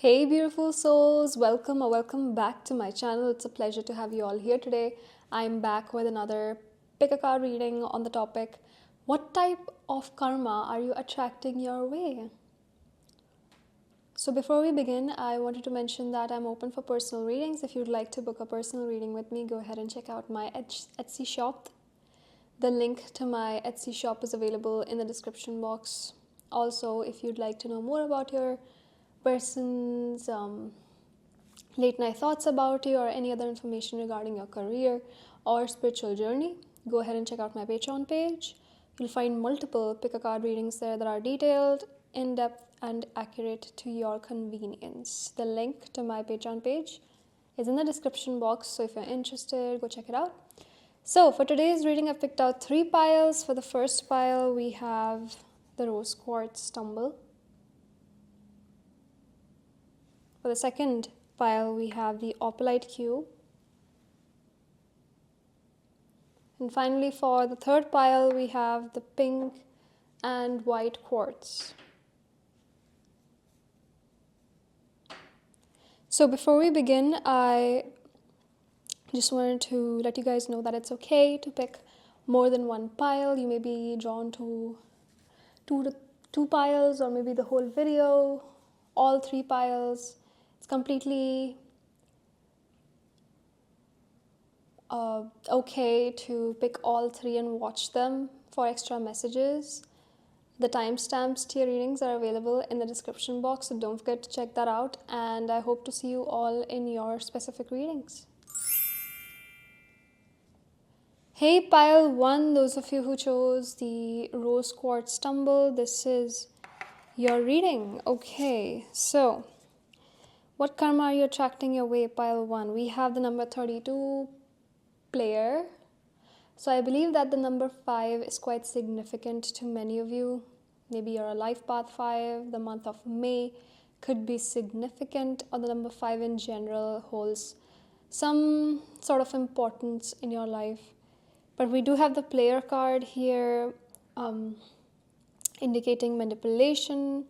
Hey beautiful souls, welcome or welcome back to my channel. It's a pleasure to have you all here today. I'm back with another pick a card reading on the topic, what type of karma are you attracting your way? So before we begin, I wanted to mention that I'm open for personal readings. If you'd like to book a personal reading with me, go ahead and check out my Etsy shop. The link to my Etsy shop is available in the description box. Also, if you'd like to know more about your person's late night thoughts about you or any other information regarding your career or spiritual journey, go ahead and check out my Patreon page. You'll find multiple pick a card readings there that are detailed, in-depth, and accurate to your convenience. The link to my Patreon page is in the description box, so if you're interested, go check it out. So for today's reading, I've picked out 3 piles. For the first pile, we have the rose quartz stumble. For the second pile, we have the opalite cube. And finally, for the third pile, we have the pink and white quartz. So before we begin, I just wanted to let you guys know that it's okay to pick more than one pile. You may be drawn to two piles, or maybe the whole video, all 3 piles. It's completely okay to pick all 3 and watch them for extra messages. The timestamps to your readings are available in the description box, so don't forget to check that out, and I hope to see you all in your specific readings. Hey pile 1, those of you who chose the rose quartz stumble, this is your reading. Okay, so what karma are you attracting your way, pile 1? We have the number 32, player. So I believe that the number 5 is quite significant to many of you. Maybe you're a life path 5, the month of May could be significant, or the number 5 in general holds some sort of importance in your life. But we do have the player card here, indicating manipulation,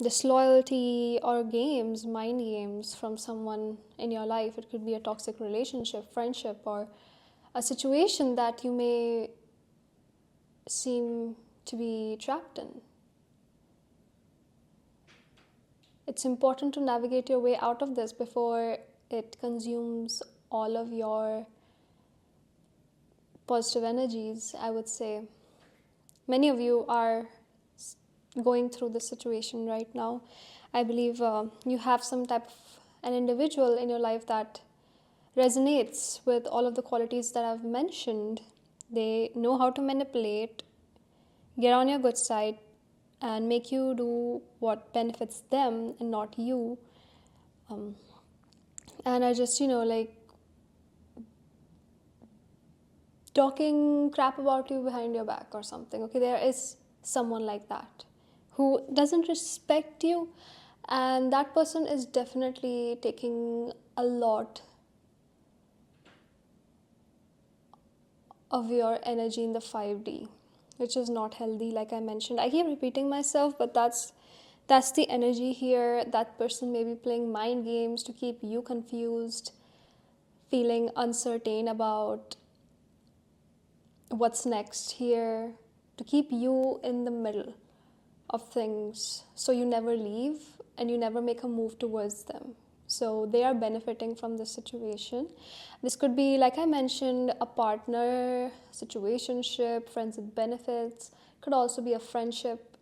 disloyalty, or games, mind games from someone in your life. It could be a toxic relationship, friendship, or a situation that you may seem to be trapped in. It's important to navigate your way out of this before it consumes all of your positive energies, I would say. Many of you are going through this situation right now. I believe you have some type of an individual in your life that resonates with all of the qualities that I've mentioned. They know how to manipulate, get on your good side, and make you do what benefits them and not you. And are just, like talking crap about you behind your back or something. Okay, there is someone like that who doesn't respect you, and that person is definitely taking a lot of your energy in the 5D, which is not healthy. Like I mentioned, I keep repeating myself, but that's the energy here. That person may be playing mind games to keep you confused, feeling uncertain about what's next here, to keep you in the middle of things, so you never leave and you never make a move towards them. So they are benefiting from this situation. This could be, like I mentioned, a partner, situationship, friends with benefits. Could also be a friendship,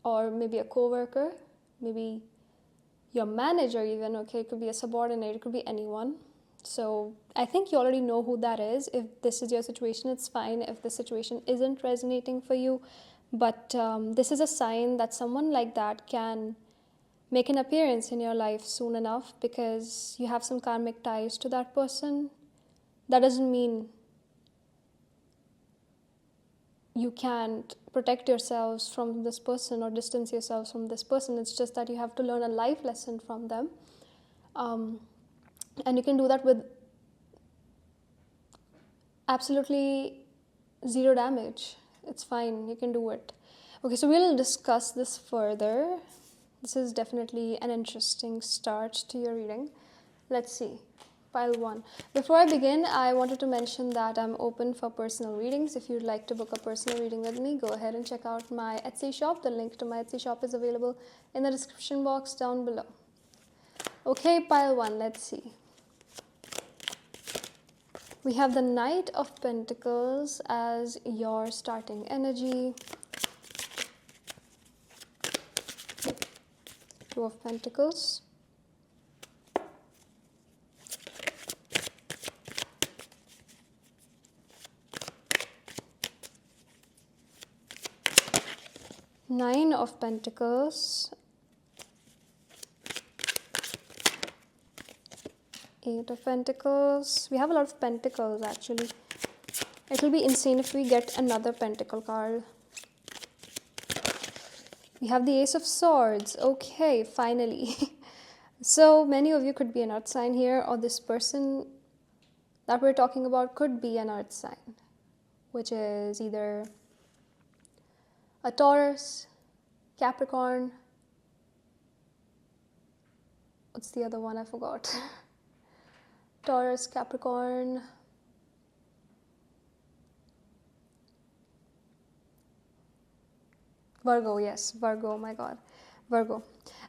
or maybe a co-worker, maybe your manager even. Okay, it could be a subordinate, it could be anyone. So I think you already know who that is. If this is your situation, it's fine. If the situation isn't resonating for you, but this is a sign that someone like that can make an appearance in your life soon enough, because you have some karmic ties to that person. That doesn't mean you can't protect yourselves from this person or distance yourselves from this person. It's just that you have to learn a life lesson from them. And you can do that with absolutely 0 damage. It's fine, you can do it. Okay, so we'll discuss this further. This is definitely an interesting start to your reading. Let's see. Pile 1. Before I begin, I wanted to mention that I'm open for personal readings. If you'd like to book a personal reading with me, go ahead and check out my Etsy shop. The link to my Etsy shop is available in the description box down below. Okay, pile 1, let's see. We have the Knight of Pentacles as your starting energy. Two of Pentacles. Nine of Pentacles. Eight of Pentacles. We have a lot of Pentacles actually. It will be insane if we get another Pentacle card. We have the Ace of Swords. Okay, finally. So many of you could be an earth sign here, or this person that we're talking about could be an earth sign, which is either a Taurus, Capricorn. What's the other one? I forgot. Taurus, Capricorn. Virgo, yes, Virgo, oh my God, Virgo.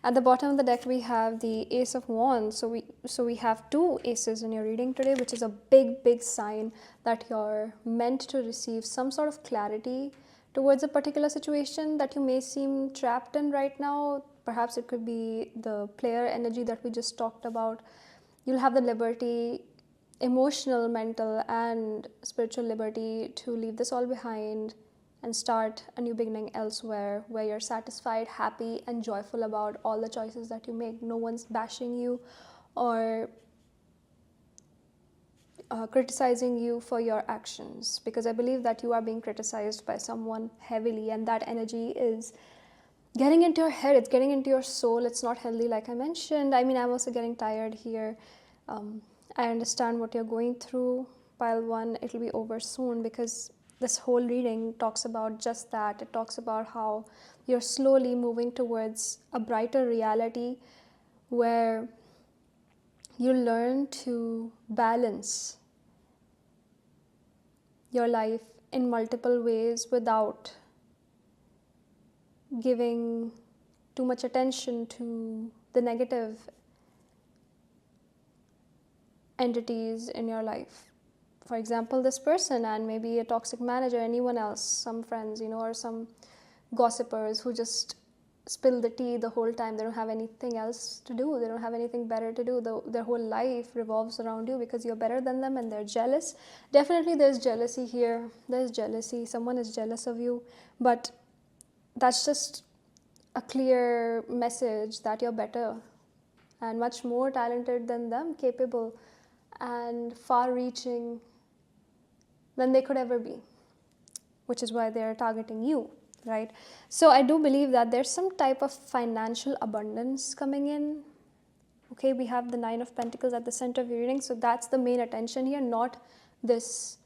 At the bottom of the deck, we have the Ace of Wands. So we have two aces in your reading today, which is a big, big sign that you're meant to receive some sort of clarity towards a particular situation that you may seem trapped in right now. Perhaps it could be the player energy that we just talked about. You'll have the liberty, emotional, mental, and spiritual liberty to leave this all behind and start a new beginning elsewhere, where you're satisfied, happy, and joyful about all the choices that you make. No one's bashing you or criticizing you for your actions, because I believe that you are being criticized by someone heavily, and that energy is getting into your head, it's getting into your soul. It's not healthy, like I mentioned. I mean, I'm also getting tired here. I understand what you're going through. Pile 1, it'll be over soon, because this whole reading talks about just that. It talks about how you're slowly moving towards a brighter reality where you learn to balance your life in multiple ways without giving too much attention to the negative entities in your life. For example, this person, and maybe a toxic manager, anyone else, some friends, or some gossipers who just spill the tea the whole time. They don't have anything else to do. They don't have anything better to do. Their whole life revolves around you because you're better than them, and they're jealous. Definitely there's jealousy here. There's jealousy. Someone is jealous of you. But that's just a clear message that you're better and much more talented than them, capable and far-reaching than they could ever be, which is why they're targeting you. Right? So I do believe that there's some type of financial abundance coming in. Okay, we have the Nine of Pentacles at the center of your reading. So that's the main attention here, not this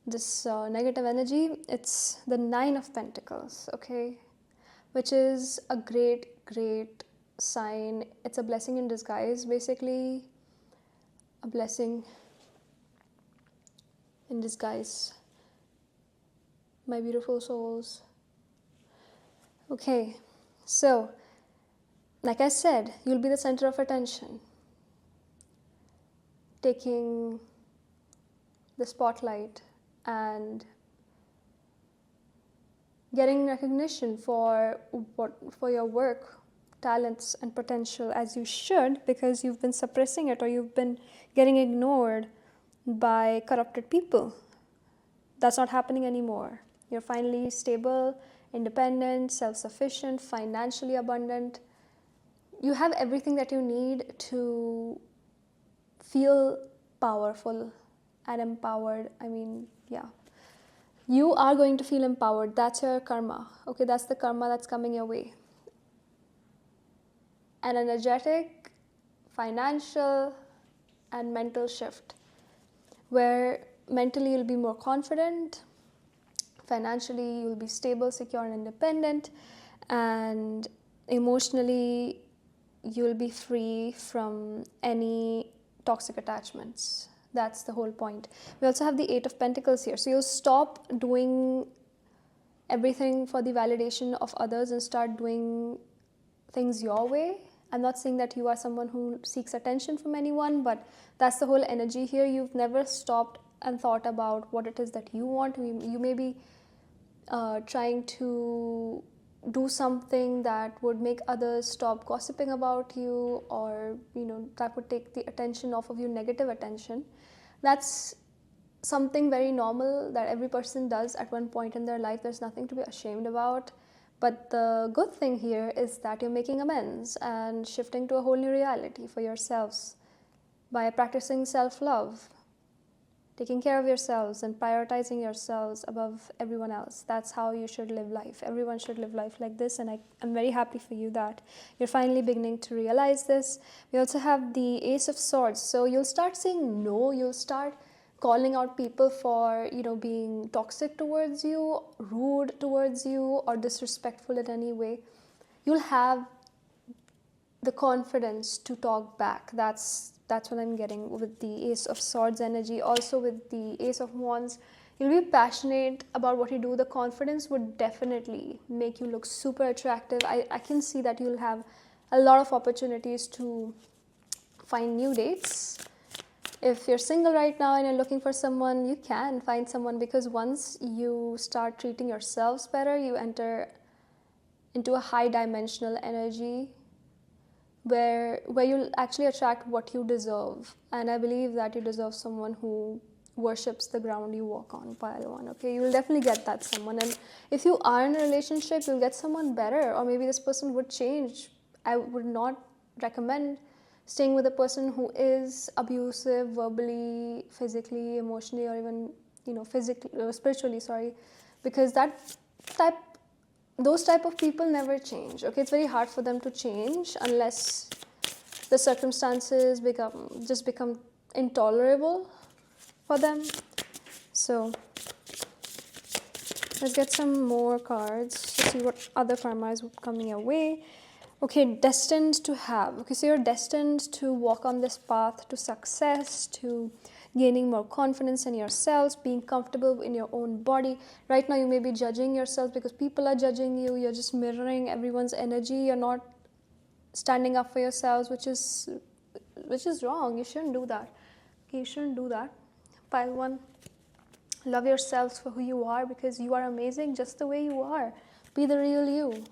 negative energy. It's the Nine of Pentacles, okay, which is a great, great sign. It's a blessing in disguise, basically. A blessing in disguise. My beautiful souls. Okay, so, like I said, you'll be the center of attention, taking the spotlight and getting recognition for your work, talents, and potential, as you should, because you've been suppressing it or you've been getting ignored by corrupted people. That's not happening anymore. You're finally stable, independent, self-sufficient, financially abundant. You have everything that you need to feel powerful and empowered. I mean, yeah. You are going to feel empowered. That's your karma. Okay, that's the karma that's coming your way. An energetic, financial, and mental shift, where mentally you'll be more confident, financially you'll be stable, secure, and independent, and emotionally you'll be free from any toxic attachments. That's the whole point. We also have the Eight of Pentacles here. So you'll stop doing everything for the validation of others and start doing things your way. I'm not saying that you are someone who seeks attention from anyone, but that's the whole energy here. You've never stopped and thought about what it is that you want. You may be trying to do something that would make others stop gossiping about you, or that would take the attention off of you, negative attention. That's something very normal that every person does at one point in their life. There's nothing to be ashamed about. But the good thing here is that you're making amends and shifting to a whole new reality for yourselves by practicing self-love, taking care of yourselves and prioritizing yourselves above everyone else. That's how you should live life. Everyone should live life like this, and I'm very happy for you that you're finally beginning to realize this. We also have the Ace of Swords. So you'll start saying no. You'll start calling out people for being toxic towards you, rude towards you, or disrespectful in any way. You'll have the confidence to talk back. That's what I'm getting with the Ace of Swords energy. Also with the Ace of Wands, you'll be passionate about what you do. The confidence would definitely make you look super attractive. I can see that you'll have a lot of opportunities to find new dates. If you're single right now and you're looking for someone, you can find someone, because once you start treating yourselves better, you enter into a high dimensional energy where you'll actually attract what you deserve. And I believe that you deserve someone who worships the ground you walk on, pile one. Okay, you will definitely get that someone. And if you are in a relationship, you'll get someone better, or maybe this person would change. I would not recommend staying with a person who is abusive verbally, physically, emotionally, or even physically, spiritually, sorry, because those type of people never change. Okay, it's very hard for them to change unless the circumstances become intolerable for them. So let's get some more cards to see what other karma is coming your way. Okay, destined to have. Okay, so you're destined to walk on this path to success, to gaining more confidence in yourselves, being comfortable in your own body. Right now you may be judging yourself because people are judging you. You're just mirroring everyone's energy. You're not standing up for yourselves, which is wrong. You shouldn't do that. Okay, you shouldn't do that. Pile one. Love yourselves for who you are, because you are amazing just the way you are. Be the real you.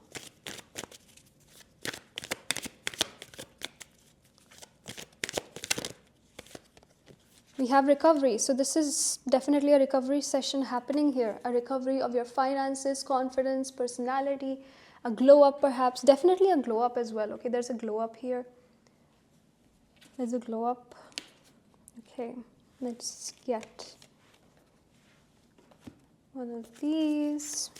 We have recovery. So this is definitely a recovery session happening here. A recovery of your finances, confidence, personality, a glow up perhaps. Definitely a glow up as well. Okay, there's a glow up here. There's a glow up. Okay, let's get one of these.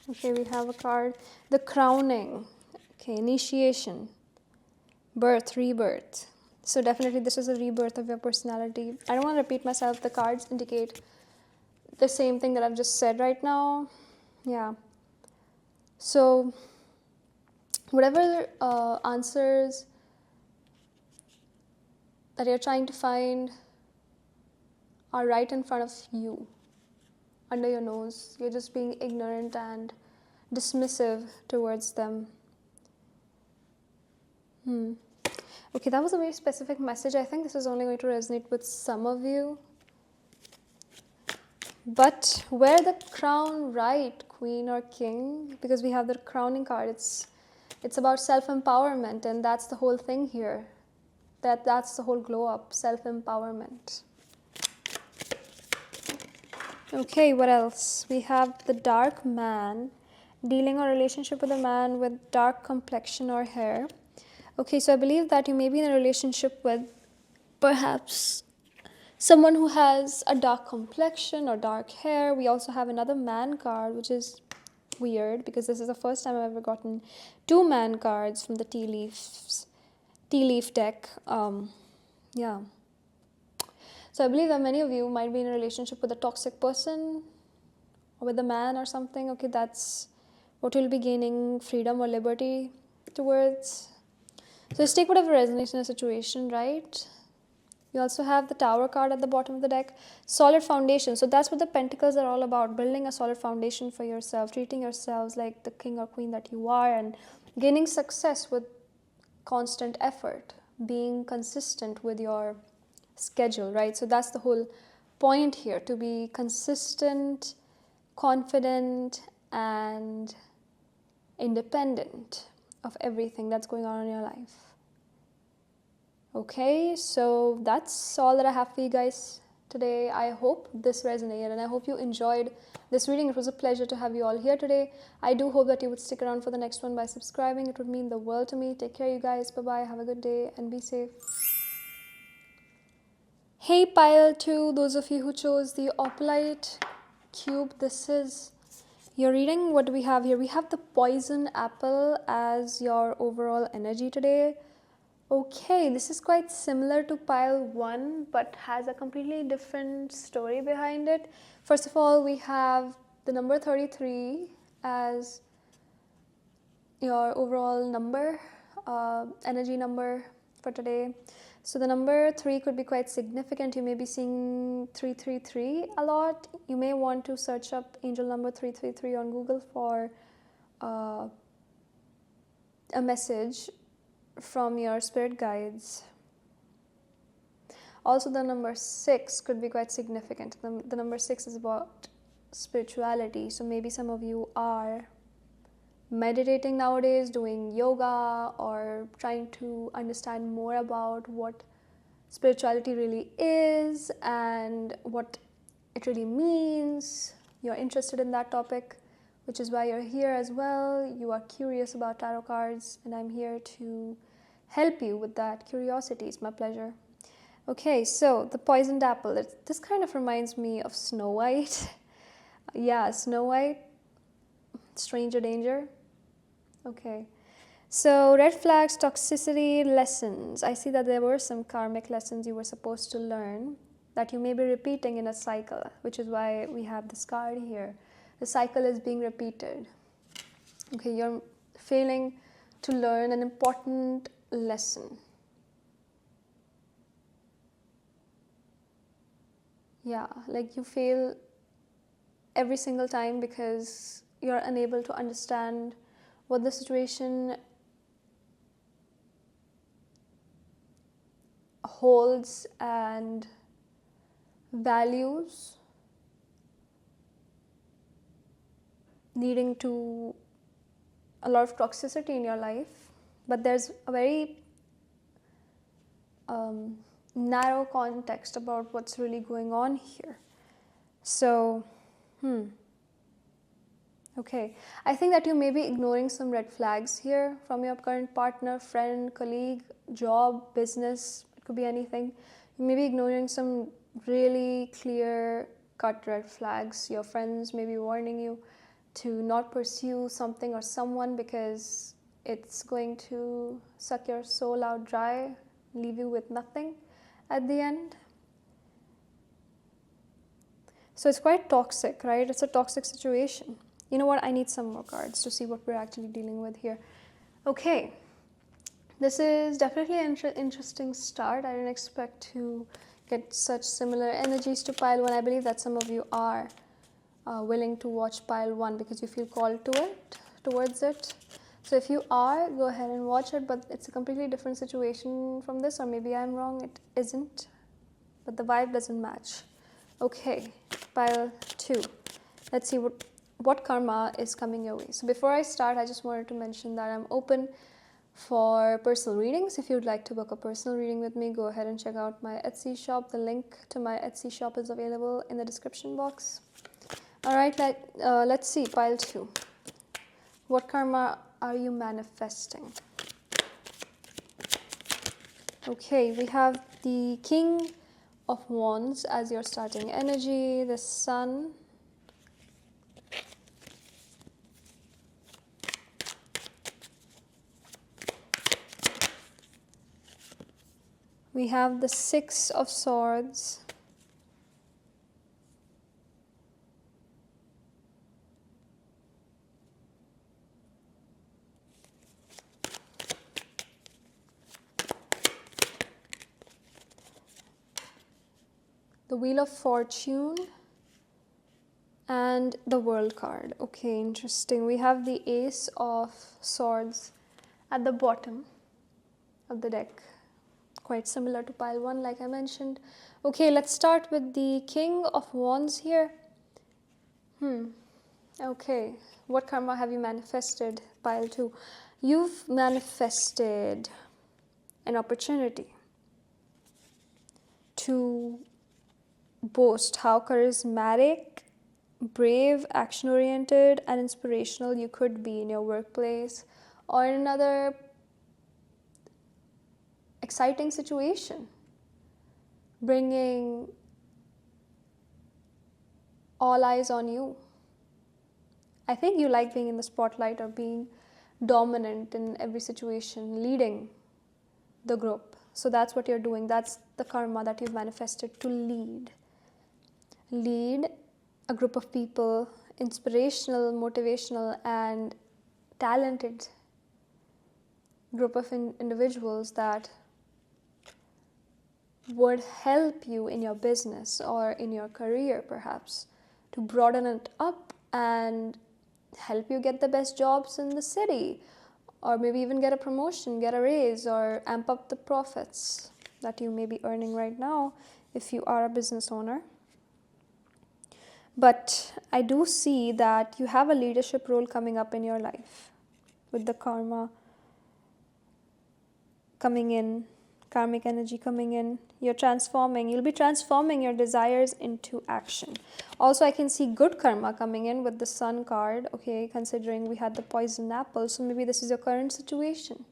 Okay, we have a card. The crowning. Okay, initiation. Birth, rebirth. So definitely this is a rebirth of your personality. I don't want to repeat myself. The cards indicate the same thing that I've just said right now. Yeah. So whatever answers that you're trying to find are right in front of you, under your nose. You're just being ignorant and dismissive towards them. Okay, that was a very specific message. I think this is only going to resonate with some of you. But wear the crown right, queen or king, because we have the crowning card. It's about self-empowerment, and that's the whole thing here. That's the whole glow up, self-empowerment. Okay, what else? We have the dark man, dealing or relationship with a man with dark complexion or hair. Okay, so I believe that you may be in a relationship with perhaps someone who has a dark complexion or dark hair. We also have another man card, which is weird because this is the first time I've ever gotten two man cards from the tea leaf deck. Yeah. So I believe that many of you might be in a relationship with a toxic person or with a man or something. Okay, that's what you'll be gaining freedom or liberty towards. So just take whatever resonates in a situation, right? You also have the Tower card at the bottom of the deck. Solid foundation. So that's what the Pentacles are all about. Building a solid foundation for yourself. Treating yourselves like the king or queen that you are. And gaining success with constant effort. Being consistent with your schedule, right? So that's the whole point here. To be consistent, confident, and independent of everything that's going on in your life. Okay, so that's all that I have for you guys today. I hope this resonated and I hope you enjoyed this reading. It was a pleasure to have you all here today. I do hope that you would stick around for the next one by subscribing. It would mean the world to me. Take care, you guys. Bye-bye. Have a good day and be safe. Hey, pile 2, those of you who chose the Opalite cube, this is your reading. What do we have here? We have the poison apple as your overall energy today. Okay, this is quite similar to pile 1 but has a completely different story behind it. First of all, we have the number 33 as your overall number, energy number for today. So the number 3 could be quite significant. You may be seeing 333 a lot. You may want to search up angel number 333 on Google for a message from your spirit guides. Also, the number 6 could be quite significant. The number 6 is about spirituality. So maybe some of you are meditating nowadays, doing yoga, or trying to understand more about what spirituality really is and what it really means. You're interested in that topic, which is why you're here as well. You are curious about tarot cards, and I'm here to help you with that curiosity. It's my pleasure. Okay, so the poisoned apple. This kind of reminds me of Snow White. Yeah, Snow White, stranger danger. Okay, so red flags, toxicity, lessons. I see that there were some karmic lessons you were supposed to learn that you may be repeating in a cycle, which is why we have this card here. The cycle is being repeated. Okay, you're failing to learn an important lesson. Yeah, like you fail every single time because you're unable to understand what the situation holds and values, leading to a lot of toxicity in your life. But there's a very narrow context about what's really going on here. So, okay, I think that you may be ignoring some red flags here from your current partner, friend, colleague, job, business. It could be anything. You may be ignoring some really clear-cut red flags. Your friends may be warning you to not pursue something or someone because it's going to suck your soul out dry, leave you with nothing at the end. So it's quite toxic, right? It's a toxic situation. You know what? I need some more cards to see what we're actually dealing with here. Okay. This is definitely an interesting start. I didn't expect to get such similar energies to pile 1. I believe that some of you are willing to watch pile 1 because you feel called to it, towards it. So if you are, go ahead and watch it, but it's a completely different situation from this, or maybe I'm wrong, it isn't, but the vibe doesn't match. Okay, pile 2. Let's see what karma is coming your way. So before I start, I just wanted to mention that I'm open for personal readings. If you'd like to book a personal reading with me, go ahead and check out my Etsy shop. The link to my Etsy shop is available in the description box. All right, let's see, pile 2. What karma are you manifesting? Okay, we have the King of Wands as your starting energy, the Sun, we have the Six of Swords, the Wheel of Fortune, and the World card. Okay, interesting. We have the Ace of Swords at the bottom of the deck. Quite similar to pile 1, like I mentioned. Okay, let's start with the King of Wands here. Okay, what karma have you manifested, pile 2? You've manifested an opportunity to boast how charismatic, brave, action-oriented, and inspirational you could be in your workplace or in another exciting situation, bringing all eyes on you. I think you like being in the spotlight or being dominant in every situation, leading the group. So that's what you're doing. That's the karma that you've manifested, to lead. Lead a group of people, inspirational, motivational, and talented group of individuals that would help you in your business or in your career, perhaps, to broaden it up and help you get the best jobs in the city, or maybe even get a promotion, get a raise, or amp up the profits that you may be earning right now if you are a business owner. But I do see that you have a leadership role coming up in your life with the karma coming in, karmic energy coming in. You'll be transforming your desires into action. Also, I can see good karma coming in with the Sun card, okay, considering we had the poisoned apple. So maybe this is your current situation.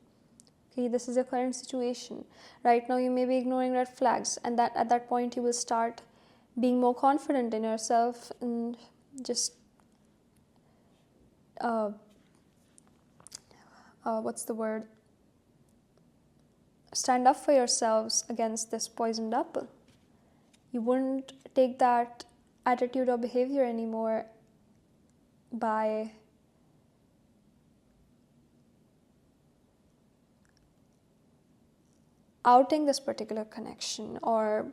Okay, this is your current situation. Right now, you may be ignoring red flags, and that at that point, you will start being more confident in yourself and just stand up for yourselves against this poisoned apple. You wouldn't take that attitude or behavior anymore by outing this particular connection or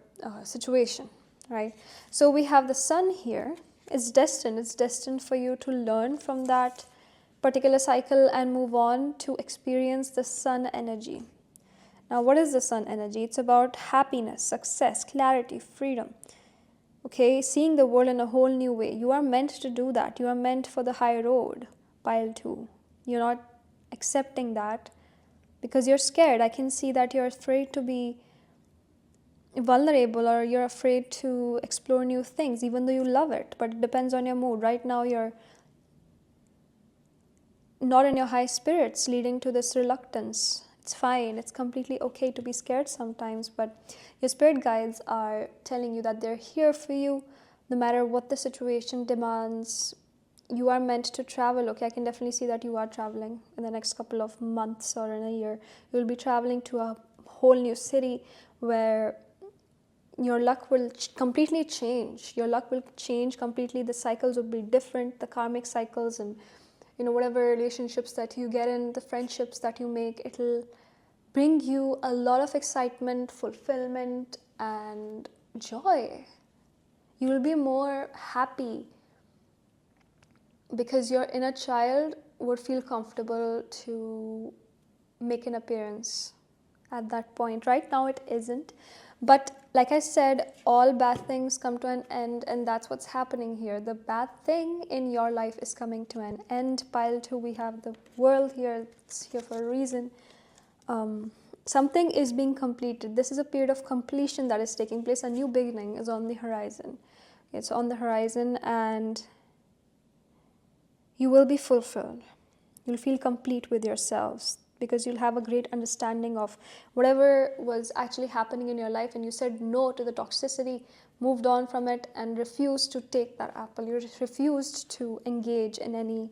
situation, right? So we have the Sun here. It's destined for you to learn from that particular cycle and move on to experience the Sun energy. Now, what is the Sun energy? It's about happiness, success, clarity, freedom. Okay, seeing the world in a whole new way. You are meant to do that. You are meant for the high road, pile 2. You're not accepting that because you're scared. I can see that you're afraid to be vulnerable, or you're afraid to explore new things, even though you love it. But it depends on your mood. Right now, you're not in your high spirits, leading to this reluctance. It's fine. It's completely okay to be scared sometimes, but your spirit guides are telling you that they're here for you no matter what the situation demands. You are meant to travel. Okay, I can definitely see that you are traveling in the next couple of months or in a year. You'll be traveling to a whole new city where your luck will completely change. Your luck will change completely. The cycles will be different, the karmic cycles, and whatever relationships that you get in, the friendships that you make, it'll bring you a lot of excitement, fulfillment, and joy. You will be more happy because your inner child would feel comfortable to make an appearance at that point. Right now it isn't. But like I said, all bad things come to an end, and that's what's happening here. The bad thing in your life is coming to an end. Pile 2, we have the World here. It's here for a reason. Something is being completed. This is a period of completion that is taking place. A new beginning is on the horizon. It's on the horizon, and you will be fulfilled. You'll feel complete with yourselves, because you'll have a great understanding of whatever was actually happening in your life, and you said no to the toxicity, moved on from it, and refused to take that apple. You refused to engage in any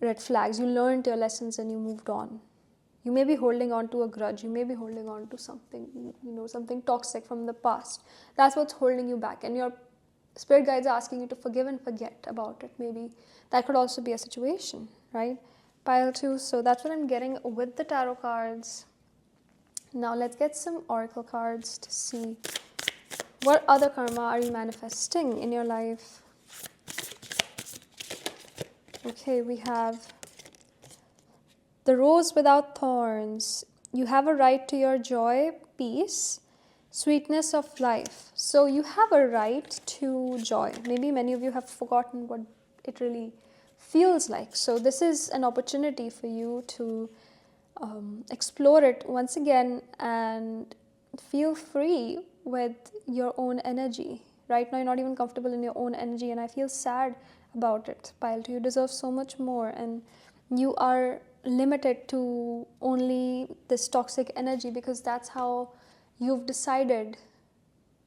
red flags. You learned your lessons and you moved on. You may be holding on to a grudge. You may be holding on to something, something toxic from the past. That's what's holding you back, and your spirit guides are asking you to forgive and forget about it. Maybe that could also be a situation, right? Pile 2. So that's what I'm getting with the tarot cards. Now let's get some oracle cards to see What other karma are you manifesting in your life? Okay, we have the rose without thorns. You have a right to your joy, peace, sweetness of life. So you have a right to joy. Maybe many of you have forgotten what it really feels like. So this is an opportunity for you to explore it once again and feel free with your own energy. Right now you're not even comfortable in your own energy, and I feel sad about it. Pile 2, you deserve so much more, and you are limited to only this toxic energy because that's how you've decided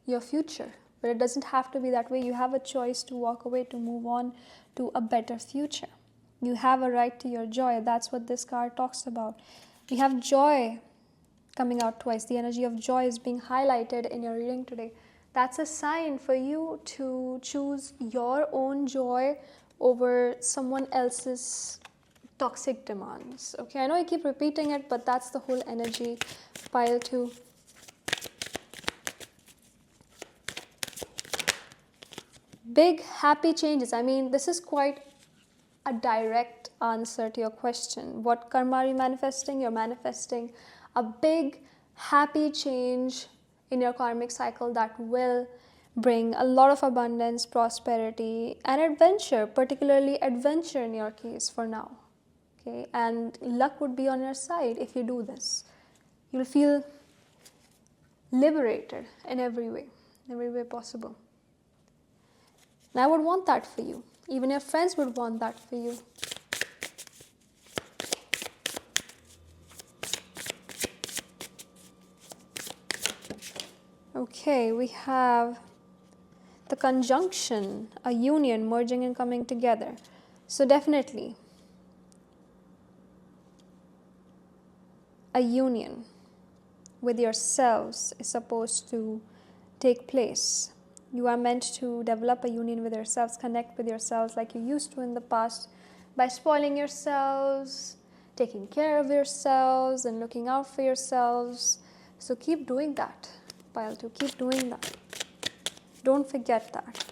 your future. But it doesn't have to be that way. You have a choice to walk away, to move on to a better future. You have a right to your joy. That's what this card talks about. We have joy coming out twice. The energy of joy is being highlighted in your reading today. That's a sign for you to choose your own joy over someone else's toxic demands. Okay, I know I keep repeating it, but that's the whole energy. Pile 2. Big happy changes. I mean, this is quite a direct answer to your question. What karma are you manifesting? You're manifesting a big happy change in your karmic cycle that will bring a lot of abundance, prosperity, and adventure, particularly adventure in your case for now. Okay, and luck would be on your side if you do this. You'll feel liberated in every way possible. And I would want that for you. Even your friends would want that for you. Okay, we have the conjunction, a union, merging and coming together. So definitely, a union with yourselves is supposed to take place. You are meant to develop a union with yourselves, connect with yourselves like you used to in the past by spoiling yourselves, taking care of yourselves, and looking out for yourselves. So keep doing that, Pile 2. Keep doing that. Don't forget that.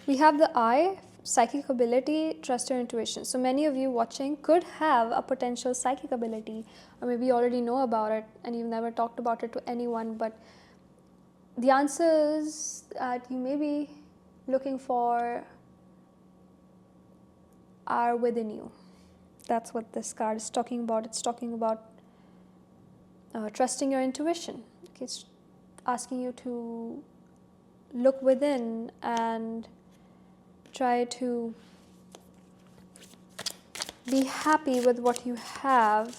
We have the eye, psychic ability, trust your intuition. So many of you watching could have a potential psychic ability, or maybe you already know about it and you've never talked about it to anyone, but the answers that you may be looking for are within you. That's what this card is talking about. It's talking about trusting your intuition. Okay, it's asking you to look within and try to be happy with what you have,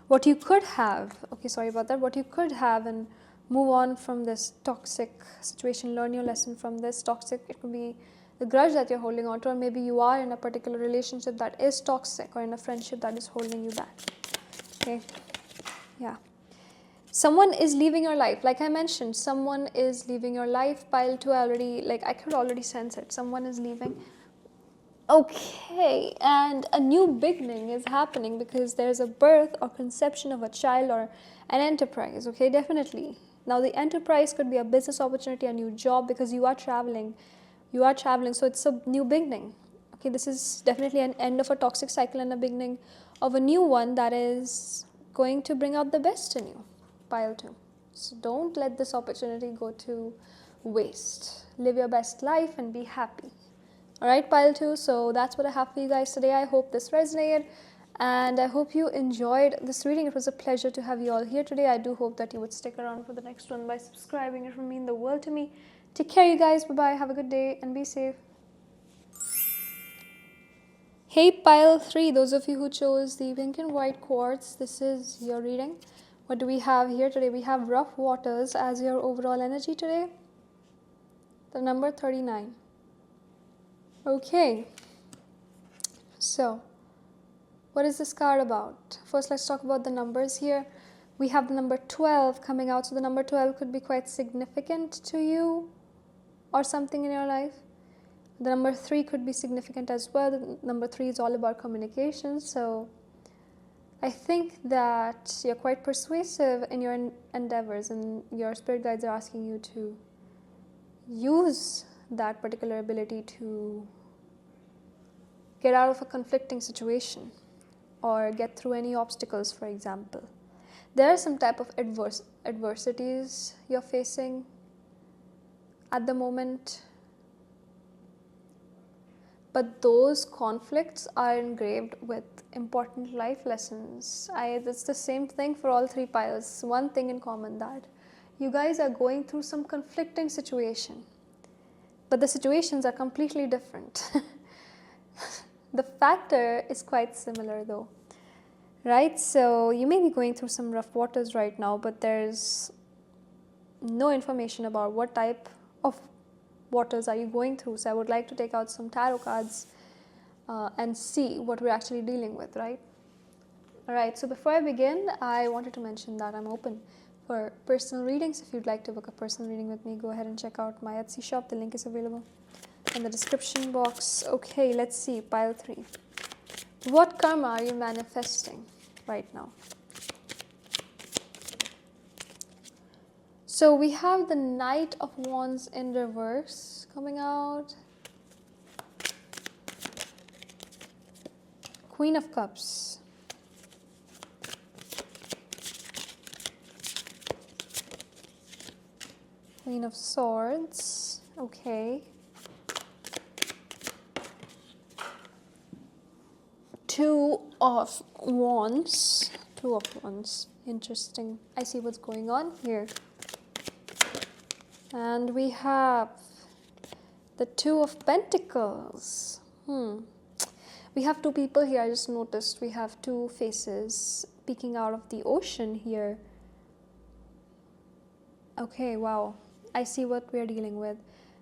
what you could have. Okay, sorry about that. What you could have, and move on from this toxic situation. Learn your lesson from this toxic. It could be the grudge that you're holding on to, or maybe you are in a particular relationship that is toxic, or in a friendship that is holding you back. Okay, yeah. Someone is leaving your life. Like I mentioned, someone is leaving your life. Pile 2, I could already sense it. Someone is leaving. Okay, and a new beginning is happening because there's a birth or conception of a child or an enterprise. Okay, definitely. Now the enterprise could be a business opportunity, a new job, because you are traveling. So it's a new beginning. Okay, this is definitely an end of a toxic cycle and a beginning of a new one that is going to bring out the best in you. Pile 2. So don't let this opportunity go to waste. Live your best life and be happy. Alright, Pile 2. So that's what I have for you guys today. I hope this resonated and I hope you enjoyed this reading. It was a pleasure to have you all here today. I do hope that you would stick around for the next one by subscribing. It would mean the world to me. Take care, you guys. Bye-bye. Have a good day and be safe. Hey, Pile 3. Those of you who chose the pink and white quartz, this is your reading. What do we have here today? We have rough waters as your overall energy today. The number 39. Okay. So, what is this card about? First, let's talk about the numbers here. We have the number 12 coming out. So, the number 12 could be quite significant to you or something in your life. The number 3 could be significant as well. The number 3 is all about communication. So I think that you're quite persuasive in your endeavors, and your spirit guides are asking you to use that particular ability to get out of a conflicting situation or get through any obstacles, for example. There are some type of adversities you're facing at the moment, but those conflicts are engraved with important life lessons. It's the same thing for all 3 piles. One thing in common, that you guys are going through some conflicting situation, but the situations are completely different. The factor is quite similar though, right? So you may be going through some rough waters right now, but there's no information about what type of waters are you going through. So I would like to take out some tarot cards and see what we're actually dealing with, right? Alright, so before I begin, I wanted to mention that I'm open for personal readings. If you'd like to book a personal reading with me, go ahead and check out my Etsy shop. The link is available in the description box. Okay, let's see, pile 3. What karma are you manifesting right now? So we have the Knight of Wands in reverse coming out. Queen of Cups. Queen of Swords. Okay. Two of Wands. Interesting. I see what's going on here. And we have the Two of Pentacles. We have 2 people here. I just noticed we have 2 faces peeking out of the ocean here. Okay, wow. I see what we're dealing with.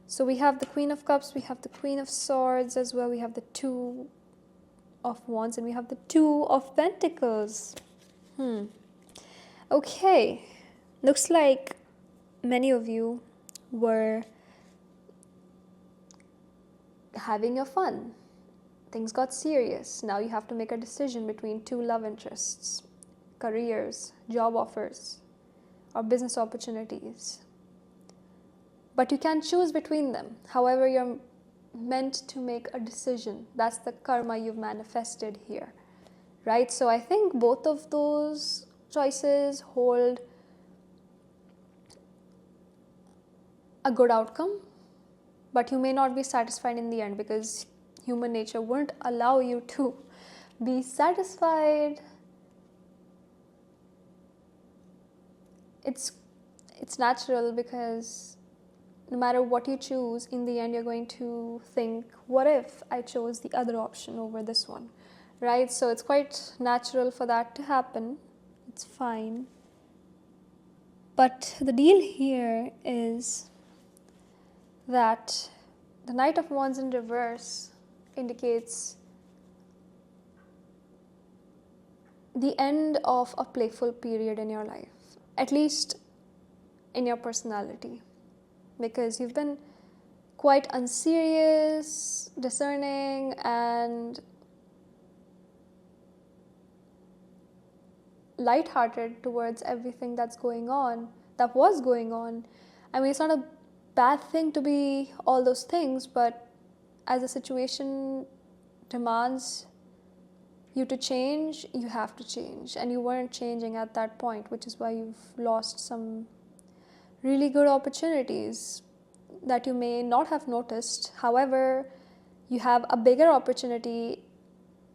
So we have the Queen of Cups, we have the Queen of Swords as well, we have the Two of Wands, and we have the Two of Pentacles. Okay. Looks like many of you were having your fun. Things got serious. Now you have to make a decision between 2 love interests, careers, job offers, or business opportunities. But you can choose between them. However, you're meant to make a decision. That's the karma you've manifested here, right? So I think both of those choices hold a good outcome, but you may not be satisfied in the end, because human nature won't allow you to be satisfied. It's natural, because no matter what you choose, in the end you're going to think, what if I chose the other option over this one, right? So it's quite natural for that to happen. It's fine. But the deal here is that the Knight of Wands in reverse indicates the end of a playful period in your life, at least in your personality, because you've been quite unserious, discerning, and lighthearted towards everything that was going on. I mean, it's not a bad thing to be all those things, but as a situation demands you to change, you have to change. And you weren't changing at that point, which is why you've lost some really good opportunities that you may not have noticed. However, you have a bigger opportunity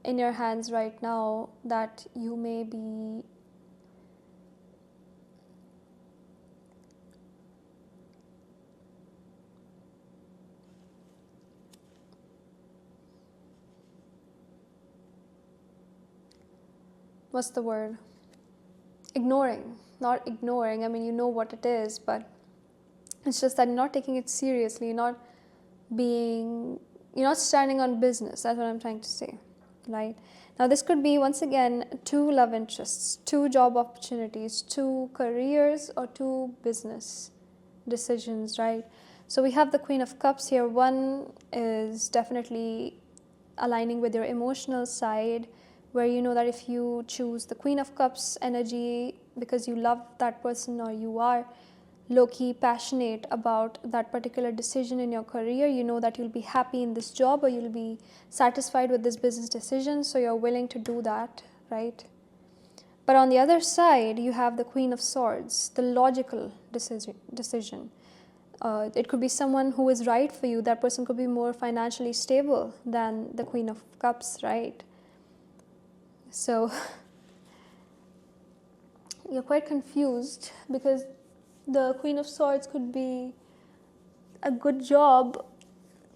in your hands right now that you may be what's the word? Ignoring. Not ignoring, I mean, you know what it is, but it's just that you're not taking it seriously. You're not standing on business. That's what I'm trying to say, right? Now, this could be, once again, 2 love interests, 2 job opportunities, 2 careers, or 2 business decisions, right? So we have the Queen of Cups here. One is definitely aligning with your emotional side, where you know that if you choose the Queen of Cups energy because you love that person, or you are low-key passionate about that particular decision in your career, you know that you'll be happy in this job, or you'll be satisfied with this business decision, so you're willing to do that, right? But on the other side, you have the Queen of Swords, the logical decision. It could be someone who is right for you. That person could be more financially stable than the Queen of Cups, right? So you're quite confused, because the Queen of Swords could be a good job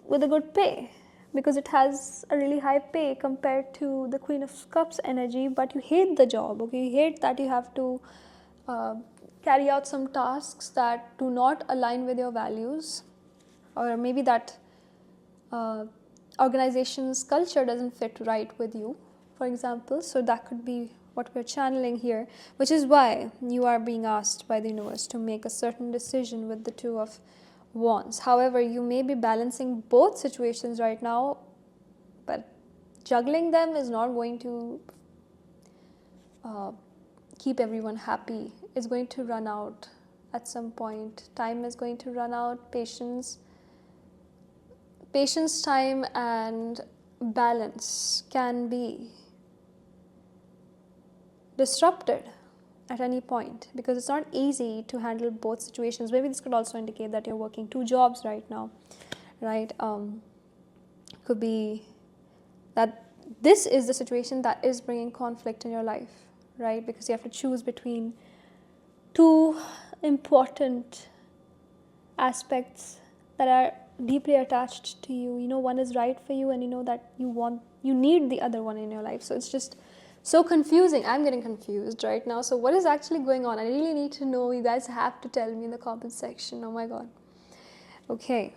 with a good pay, because it has a really high pay compared to the Queen of Cups energy, but you hate the job, okay? You hate that you have to carry out some tasks that do not align with your values, or maybe that organization's culture doesn't fit right with you, for example. So that could be what we're channeling here, which is why you are being asked by the universe to make a certain decision with the Two of Wands. However, you may be balancing both situations right now, but juggling them is not going to keep everyone happy. It's going to run out at some point. Time is going to run out. Patience, time, and balance can be disrupted at any point, because it's not easy to handle both situations. Maybe this could also indicate that you're working two jobs right now, right? Could be that this is the situation that is bringing conflict in your life, right? Because you have to choose between two important aspects that are deeply attached to you. You know one is right for you, and you know that you need the other one in your life. So it's just so confusing. I'm getting confused right now. So what is actually going on? I really need to know. You guys have to tell me in the comment section. Oh my god. Okay.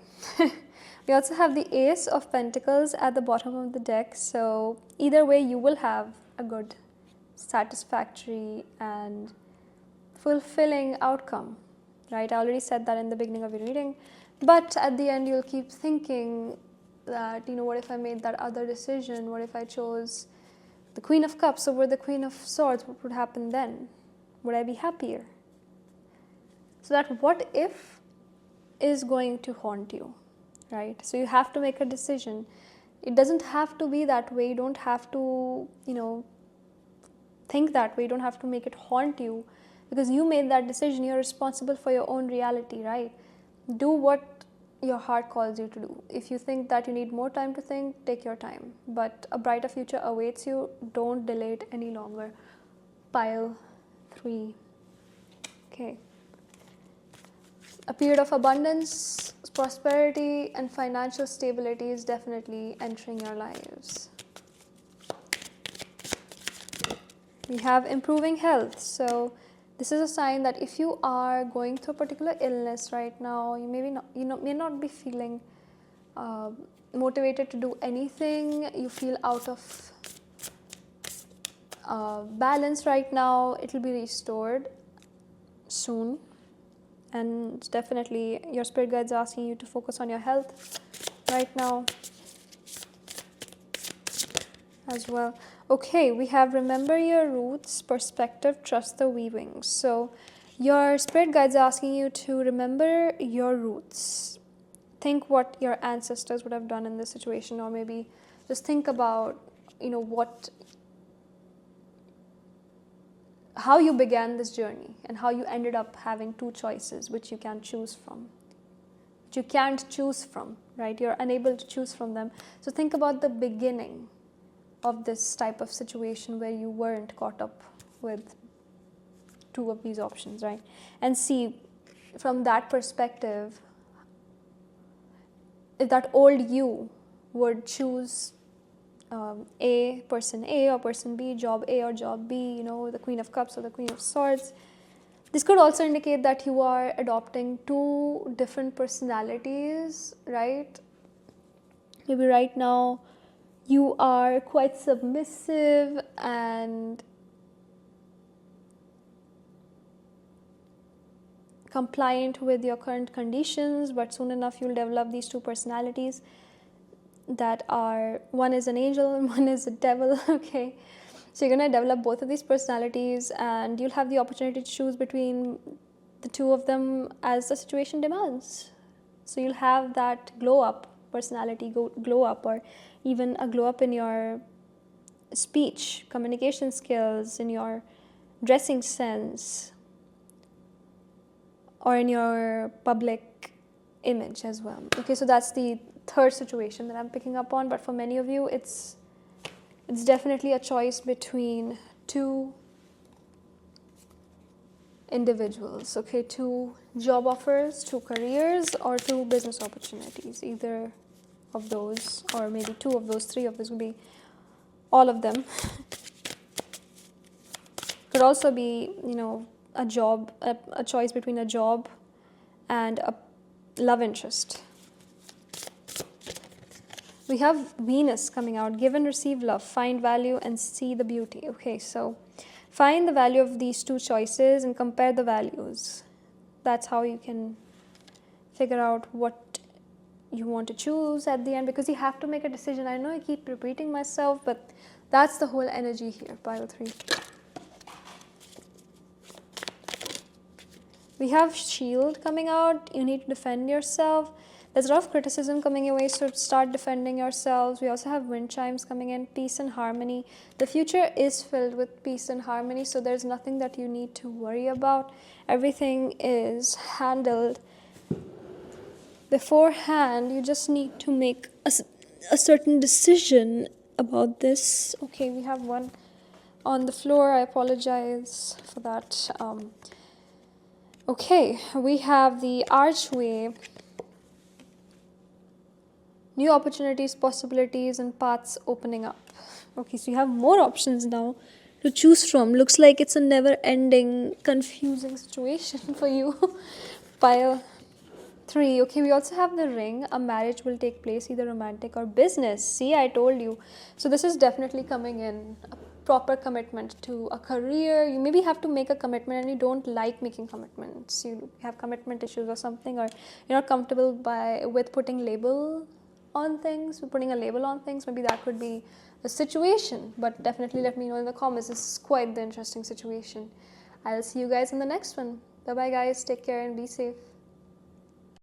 We also have the Ace of Pentacles at the bottom of the deck. So either way, you will have a good, satisfactory, and fulfilling outcome, right? I already said that in the beginning of your reading. But at the end, you'll keep thinking that, you know, what if I made that other decision? What if I chose the Queen of Cups over the Queen of Swords? What would happen then? Would I be happier? So that what if is going to haunt you, right? So you have to make a decision. It doesn't have to be that way. You don't have to, you know, think that way. You don't have to make it haunt you, because you made that decision. You're responsible for your own reality, right? Do what your heart calls you to do. If you think that you need more time to think, take your time. But a brighter future awaits you. Don't delay it any longer. Pile 3. Okay. A period of abundance, prosperity, and financial stability is definitely entering your lives. We have improving health. So this is a sign that if you are going through a particular illness right now, you may not be feeling motivated to do anything. You feel out of balance right now. It will be restored soon, and definitely your spirit guides are asking you to focus on your health right now as well. Okay, we have remember your roots, perspective, trust the weaving. So your spirit guides are asking you to remember your roots. Think what your ancestors would have done in this situation, or maybe just think about, you know, how you began this journey and how you ended up having two choices which you can't choose from. Right? You're unable to choose from them. So think about the beginning of this type of situation where you weren't caught up with two of these options, right? And see from that perspective if that old you would choose person A or person B, job A or job B, you know, the Queen of Cups or the Queen of Swords. This could also indicate that you are adopting two different personalities, right? Maybe right now you are quite submissive and compliant with your current conditions, but soon enough you'll develop these two personalities that are, one is an angel and one is a devil. Okay, so you're going to develop both of these personalities, and you'll have the opportunity to choose between the two of them as the situation demands. So you'll have that glow up personality, glow up, or even a glow up in your speech, communication skills, in your dressing sense, or in your public image as well. Okay, so that's the third situation that I'm picking up on, but for many of you it's definitely a choice between two individuals. Okay, two job offers, two careers, or two business opportunities. Either of those, or maybe two of those, three of those, would be all of them. Could also be, you know, a job, a choice between a job and a love interest. We have Venus coming out. Give and receive love, find value and see the beauty. Okay, so find the value of these two choices and compare the values. That's how you can figure out what you want to choose at the end, because you have to make a decision. I know I keep repeating myself, but that's the whole energy here. Pile 3. We have Shield coming out. You need to defend yourself. There's a lot of criticism coming your way, so start defending yourselves. We also have wind chimes coming in. Peace and harmony. The future is filled with peace and harmony, so there's nothing that you need to worry about. Everything is handled beforehand. You just need to make a certain decision about this. Okay, we have one on the floor. I apologize for that. Okay, we have the archway. New opportunities, possibilities, and paths opening up. Okay, so you have more options now to choose from. Looks like it's a never-ending, confusing situation for you. Pile 3. Okay, we also have the ring. A marriage will take place, either romantic or business. See, I told you. So this is definitely coming in. A proper commitment to a career. You maybe have to make a commitment and you don't like making commitments. You have commitment issues or something, or you're not comfortable with putting label on things, putting a label on things. Maybe that could be the situation, but definitely let me know in the comments. This is quite the interesting situation. I'll see you guys in the next one. Bye bye guys, take care and be safe.